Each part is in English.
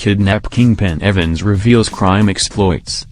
Kidnap Kingpin Evans reveals crime exploits.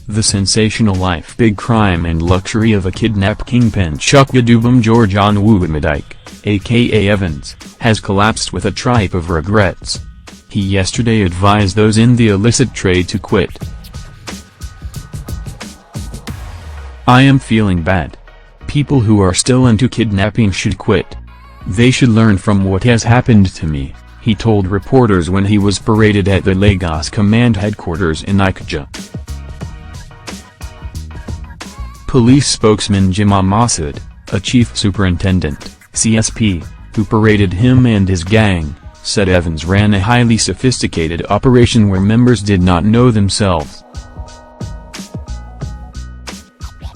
The sensational life, big crime and luxury of a kidnap kingpin Chukwudubem George Onwuamadike, aka Evans, has collapsed with a tripe of regrets. He yesterday advised those in the illicit trade to quit. "I am feeling bad. People who are still into kidnapping should quit. They should learn from what has happened to me," he told reporters when he was paraded at the Lagos Command Headquarters in Ikeja. Police spokesman Jimoh Masud, a chief superintendent, CSP, who paraded him and his gang, said Evans ran a highly sophisticated operation where members did not know themselves.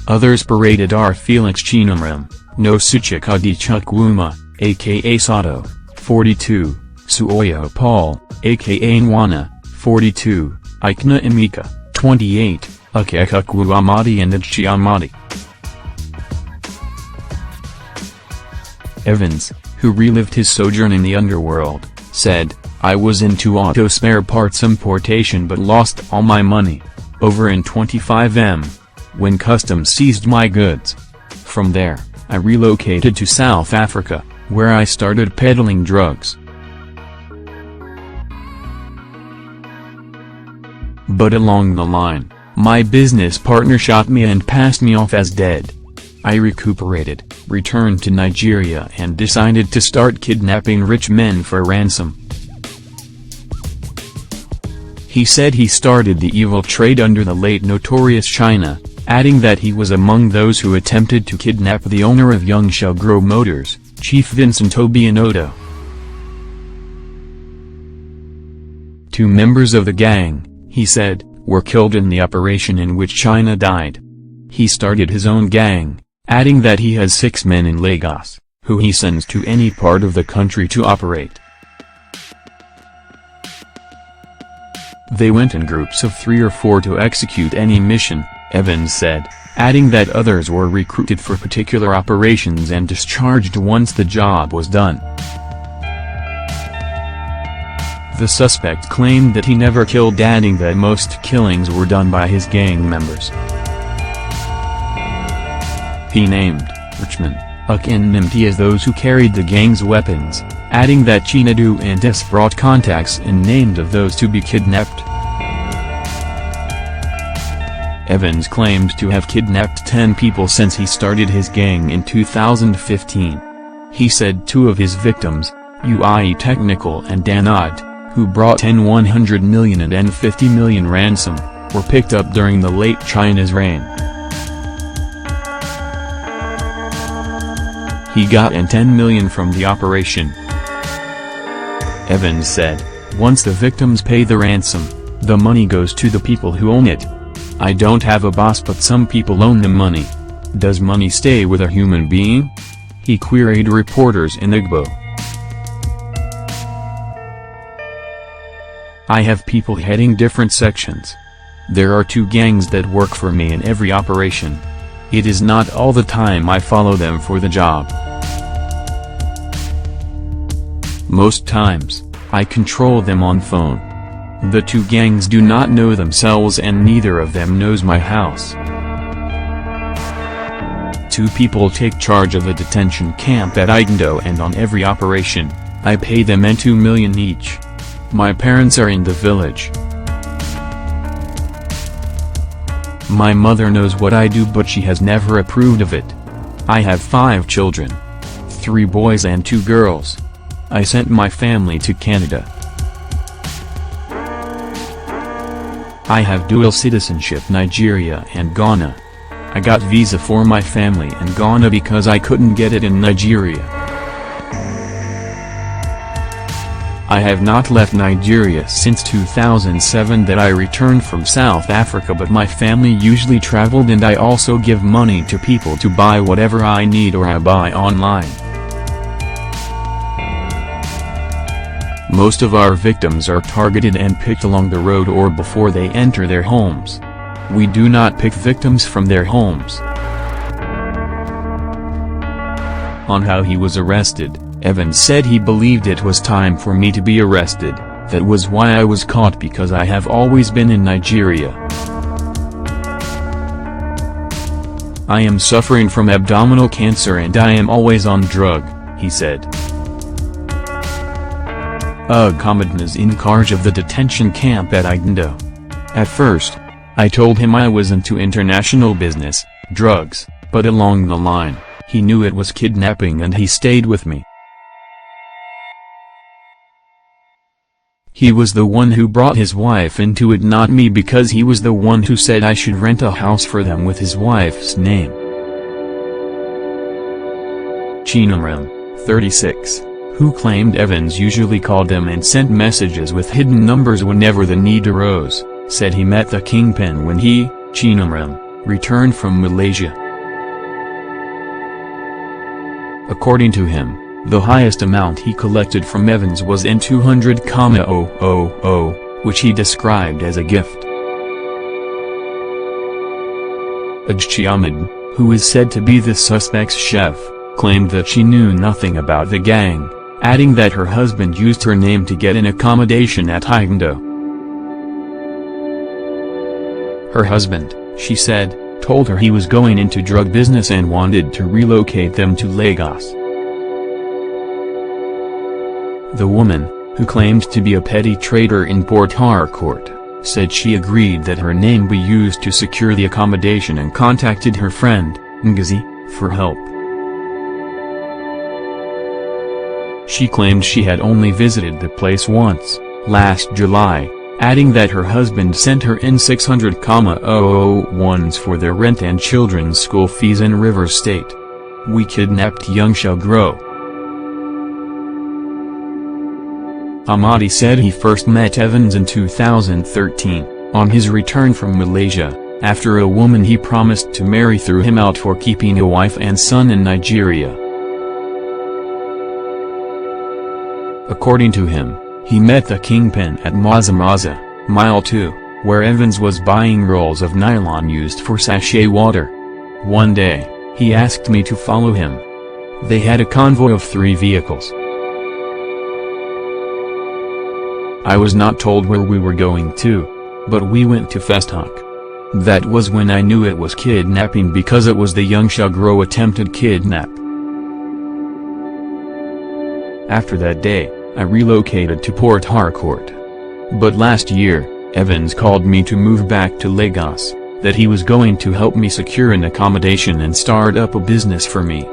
Others paraded are Felix Chinamram, Nosuchika Chukwuma, aka Sato, 42, Suoyo Paul, aka Nwana, 42, Ikna Emeka, 28, Akekukwu Amadi and Ichi Amadi. Evans, who relived his sojourn in the underworld, said, "I was into auto spare parts importation but lost all my money, over in 25M, when customs seized my goods. From there, I relocated to South Africa, where I started peddling drugs. But along the line, my business partner shot me and passed me off as dead. I recuperated, returned to Nigeria and decided to start kidnapping rich men for ransom." He said he started the evil trade under the late Notorious China, adding that he was among those who attempted to kidnap the owner of Young Shall Grow Motors, Chief Vincent Obianodo. "Two members of the gang," he said, "were killed in the operation in which China died. He started his own gang, adding that he has 6 men in Lagos, who he sends to any part of the country to operate. They went in groups of 3 or 4 to execute any mission," Evans said, adding that others were recruited for particular operations and discharged once the job was done. The suspect claimed that he never killed, adding that most killings were done by his gang members. He named Richmond, Uck and Nimti as those who carried the gang's weapons, adding that Chinadu and Des brought contacts and names of those to be kidnapped. Evans claimed to have kidnapped 10 people since he started his gang in 2015. He said 2 of his victims, UI Technical and Danad, who brought N$100 million and N$50 million ransom, were picked up during the late China's reign. He got N$10 million from the operation. Evans said, "Once the victims pay the ransom, the money goes to the people who own it. I don't have a boss, but some people own the money. Does money stay with a human being?" he queried reporters in Igbo. "I have people heading different sections. There are 2 gangs that work for me in every operation. It is not all the time I follow them for the job. Most times, I control them on phone. The 2 gangs do not know themselves and neither of them knows my house. 2 people take charge of a detention camp at Igndo, and on every operation, I pay them N$2 million each. My parents are in the village. My mother knows what I do, but she has never approved of it. I have 5 children. 3 boys and 2 girls. I sent my family to Canada. I have dual citizenship, Nigeria and Ghana. I got visa for my family in Ghana because I couldn't get it in Nigeria. I have not left Nigeria since 2007 that I returned from South Africa, but my family usually traveled, and I also give money to people to buy whatever I need or I buy online. Most of our victims are targeted and picked along the road or before they enter their homes. We do not pick victims from their homes." On how he was arrested, Evans said he believed it was time for me to be arrested, That was why I was caught, because I have always been in Nigeria. I am suffering from abdominal cancer and I am always on drug, he said. Kidnap is in charge of the detention camp at Igndo. At first, I told him I was into international business, drugs, but along the line, he knew it was kidnapping and he stayed with me. He was the one who brought his wife into it, not me, because he was the one who said I should rent a house for them with his wife's name. Chinamram, 36, who claimed Evans usually called them and sent messages with hidden numbers whenever the need arose, said he met the Kingpin when he, Chinamram, returned from Malaysia. According to him, the highest amount he collected from Evans was in 200,000, which he described as a gift. Ajchi Ahmed, who is said to be the suspect's chef, claimed that she knew nothing about the gang, adding that her husband used her name to get an accommodation at Igndo. Her husband, she said, told her he was going into drug business and wanted to relocate them to Lagos. The woman, who claimed to be a petty trader in Port Harcourt, said she agreed that her name be used to secure the accommodation and contacted her friend, Ngozi, for help. She claimed she had only visited the place once, last July, adding that her husband sent her in 600,000 for their rent and children's school fees in Rivers State. We kidnapped young shall grow. Ahmadi said he first met Evans in 2013, on his return from Malaysia, after a woman he promised to marry threw him out for keeping a wife and son in Nigeria. According to him, he met the Kingpin at Maza Maza, Mile 2, where Evans was buying rolls of nylon used for sachet water. One day, he asked me to follow him. They had a convoy of 3 vehicles. I was not told where we were going to, but we went to Festok. That was when I knew it was kidnapping, because it was the young shall grow attempted kidnap. After that day, I relocated to Port Harcourt. But last year, Evans called me to move back to Lagos, that he was going to help me secure an accommodation and start up a business for me.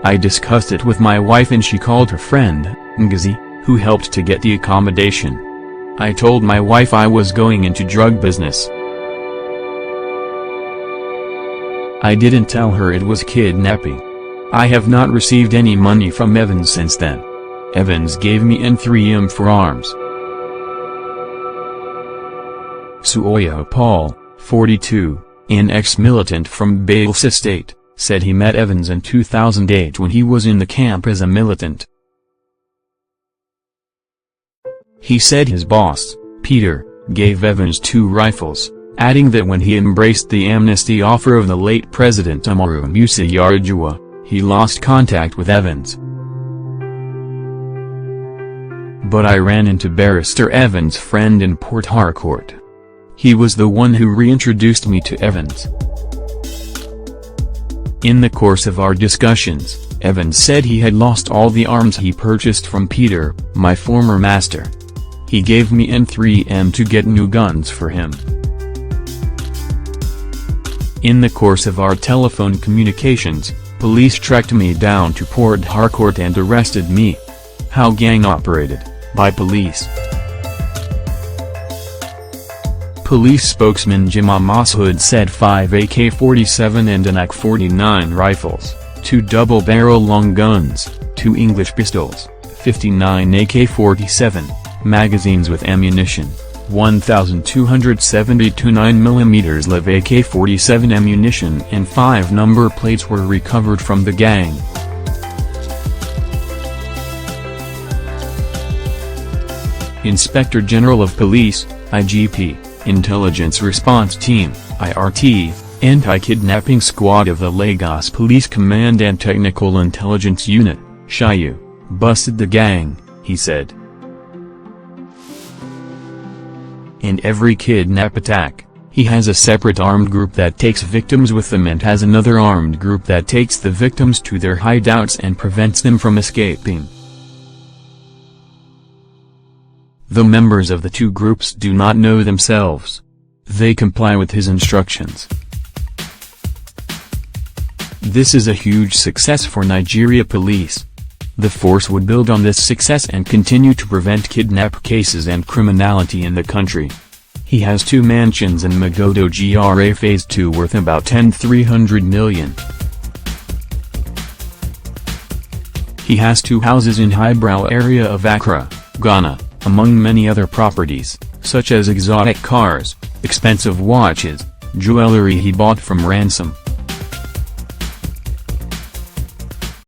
I discussed it with my wife and she called her friend, Ngozi, who helped to get the accommodation. I told my wife I was going into drug business. I didn't tell her it was kidnapping. I have not received any money from Evans since then. Evans gave me N3M for arms. Suoya Paul, 42, an ex-militant from Bales State, said he met Evans in 2008 when he was in the camp as a militant. He said his boss, Peter, gave Evans 2 rifles, adding that when he embraced the amnesty offer of the late President Umaru Musa Yar'Adua, he lost contact with Evans. But I ran into Barrister Evans' friend in Port Harcourt. He was the one who reintroduced me to Evans. In the course of our discussions, Evans said he had lost all the arms he purchased from Peter, my former master. He gave me N3M to get new guns for him. In the course of our telephone communications, police tracked me down to Port Harcourt and arrested me. How gang operated, by police. Police spokesman Jimma Mashood said 5 AK-47 and an AK-49 rifles, 2 double-barrel long guns, 2 English pistols, 59 AK-47 magazines with ammunition, 1,272 9mm live AK-47 ammunition and 5 number plates were recovered from the gang. Inspector General of Police, IGP, Intelligence Response Team, IRT, Anti-Kidnapping Squad of the Lagos Police Command and Technical Intelligence Unit, SHIU, Busted the gang, he said. In every kidnap attack, he has a separate armed group that takes victims with them and has another armed group that takes the victims to their hideouts and prevents them from escaping. The members of the two groups do not know themselves. They comply with his instructions. This is a huge success for Nigeria police. The force would build on this success and continue to prevent kidnap cases and criminality in the country. He has 2 mansions in Magodo GRA Phase 2 worth about $300 million. He has 2 houses in highbrow area of Accra, Ghana, among many other properties, such as exotic cars, expensive watches, jewelry he bought from Ransom,